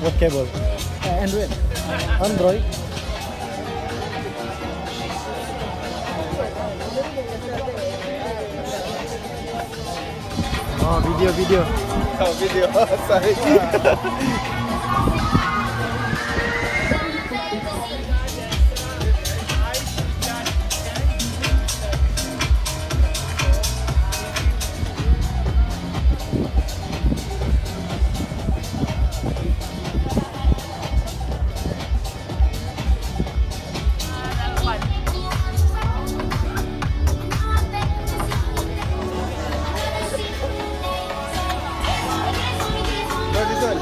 What cable? Android. Android. Oh, video. Oh, video. Sorry. No, this one.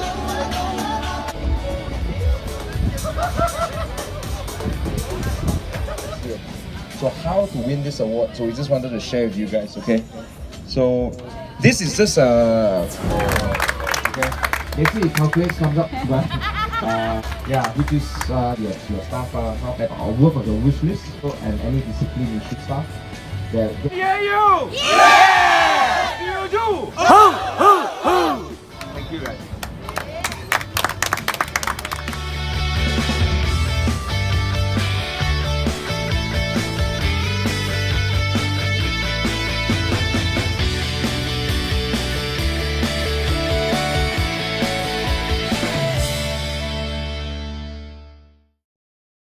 So how to win this award? So we just wanted to share with you guys, okay? So this is just okay. Basically, it calculates comes up, but yeah, which is your staff not bad or work on your wish list and any discipline you should staff. That Yeah! You do! Thank you guys.